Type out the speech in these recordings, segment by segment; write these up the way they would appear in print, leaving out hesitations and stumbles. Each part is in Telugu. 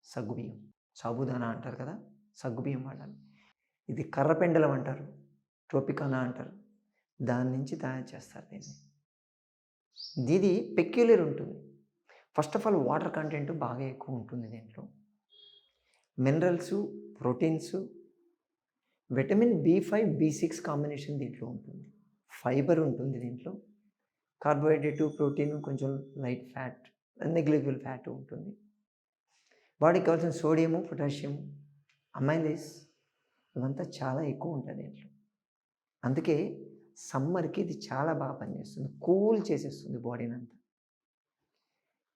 సగ్గుబియ్యం. సాబుదానా అంటారు కదా! సగ్గుబియ్యం వాడాలి. ఇది కర్రపెండలం అంటారు. ట్రోపికానా అంటారు. దాని నుంచి తయారు చేస్తారు దీన్ని. ఇది పెక్యులియర్ ఉంటుంది. First of all water content బాగా ఎక్కువ ఉంటుంది దీంట్లో. మినరల్సు, ప్రోటీన్సు, విటమిన్ బి5, బి6 కాంబినేషన్ దీంట్లో ఉంటుంది. ఫైబర్ ఉంటుంది దీంట్లో. కార్బోహైడ్రేటు, ప్రోటీన్, కొంచెం లైట్ ఫ్యాట్, నెగ్లిజిబుల్ ఫ్యాట్ ఉంటుంది. బాడీకి కావాల్సిన సోడియము, పొటాషియము, అమైలేస్ ఇవంతా చాలా ఎక్కువ ఉంటుంది దీంట్లో. అందుకే సమ్మర్‌కి ఇది చాలా బాగా పనిచేస్తుంది. కూల్ చేసేస్తుంది బాడీని అంతా.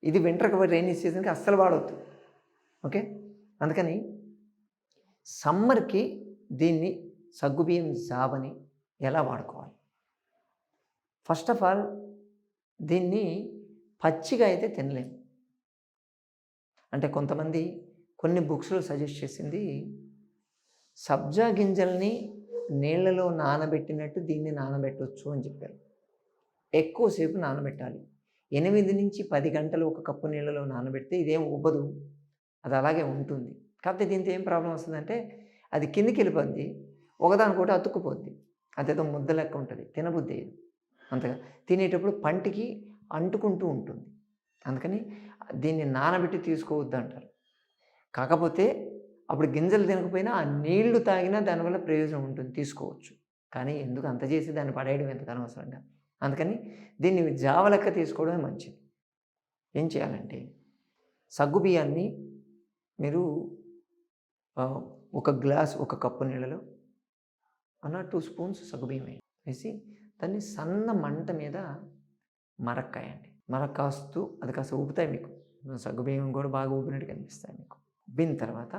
ఇది వింటర్‌కి, రైనీ సీజన్‌కి అస్సలు వాడొద్దు. ఓకే. అందుకని సమ్మర్‌కి దీన్ని సగ్గుబియ్యం జావని ఎలా వాడుకోవాలి? ఫస్ట్ ఆఫ్ ఆల్ దీన్ని పచ్చిగా అయితే తినలేము. అంటే కొంతమంది కొన్ని బుక్స్‌లో సజెస్ట్ చేసింది సబ్జా గింజల్ని నీళ్ళలో నానబెట్టినట్టు దీన్ని నానబెట్టొచ్చు అని చెప్పారు. ఎక్కువసేపు నానబెట్టాలి. 8-10 గంటలు ఒక కప్పు నీళ్ళలో నానబెడితే ఇదేం ఉబ్బదు. అది అలాగే ఉంటుంది. కాకపోతే దీంతో ఏం ప్రాబ్లమ్ వస్తుందంటే అది కిందికి వెళ్ళిపోద్ది. ఒకదానికొకటి అతుక్కుపోద్ది. అదేదో ముద్ద లెక్క ఉంటుంది. తినబుద్ధి అయ్యదు. అంతగా తినేటప్పుడు పంటికి అంటుకుంటూ ఉంటుంది. అందుకని దీన్ని నానబెట్టి తీసుకోవద్దు అంటారు. కాకపోతే అప్పుడు గింజలు తినకపోయినా ఆ నీళ్లు తాగినా దానివల్ల ప్రయోజనం ఉంటుంది, తీసుకోవచ్చు. కానీ ఎందుకు అంత చేసి దాన్ని పడేయడం ఎందుకు అనవసరంగా. అందుకని దీన్ని జావ లెక్క తీసుకోవడమే మంచిది. ఏం చేయాలంటే సగ్గుబియ్యాన్ని మీరు ఒక గ్లాస్, ఒక కప్పు నీళ్ళలో 2 స్పూన్స్ సగ్గుబియ్యం వేసి దాన్ని సన్న మంట మీద మరక్కాయండి. కాస్తూ అది కాస్త ఊపుతాయి మీకు. సగ్గుబియ్యం కూడా బాగా ఊపినట్టు కనిపిస్తాయి మీకు. ఉబ్బిన తర్వాత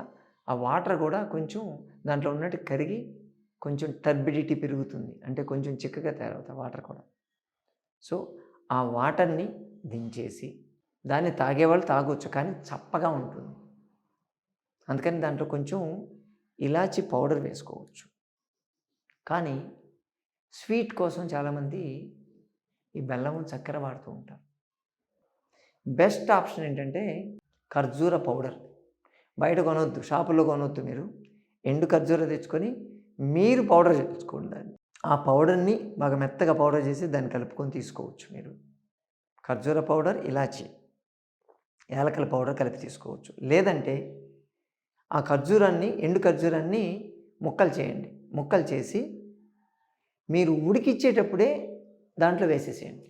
ఆ వాటర్ కూడా కొంచెం దాంట్లో ఉన్నట్టు కరిగి కొంచెం టర్బిడిటీ పెరుగుతుంది. అంటే కొంచెం చిక్కగా తయారవుతాయి వాటర్ కూడా. సో ఆ వాటర్ని దించేసి దాన్ని తాగేవాళ్ళు తాగొచ్చు, కానీ చప్పగా ఉంటుంది. అందుకని దాంట్లో కొంచెం ఇలాచి పౌడర్ వేసుకోవచ్చు. కానీ స్వీట్ కోసం చాలామంది ఈ బెల్లము, చక్కెర వాడుతూ ఉంటారు. బెస్ట్ ఆప్షన్ ఏంటంటే ఖర్జూర పౌడర్. బయట కొనొద్దు, షాపుల్లో కొనొద్దు. మీరు ఎండు ఖర్జూర తెచ్చుకొని మీరు పౌడర్ చేసుకోండి దాన్ని. ఆ పౌడర్ని బాగా మెత్తగా పౌడర్ చేసి దాన్ని కలుపుకొని తీసుకోవచ్చు మీరు. ఖర్జూర పౌడర్, ఇలాచి, యాలకుల పౌడర్ కలిపి తీసుకోవచ్చు. లేదంటే ఆ ఖర్జూరాన్ని, ఎండు ఖర్జూరాన్ని ముక్కలు చేయండి. ముక్కలు చేసి మీరు ఉడికిచ్చేటప్పుడే దాంట్లో వేసేసేయండి.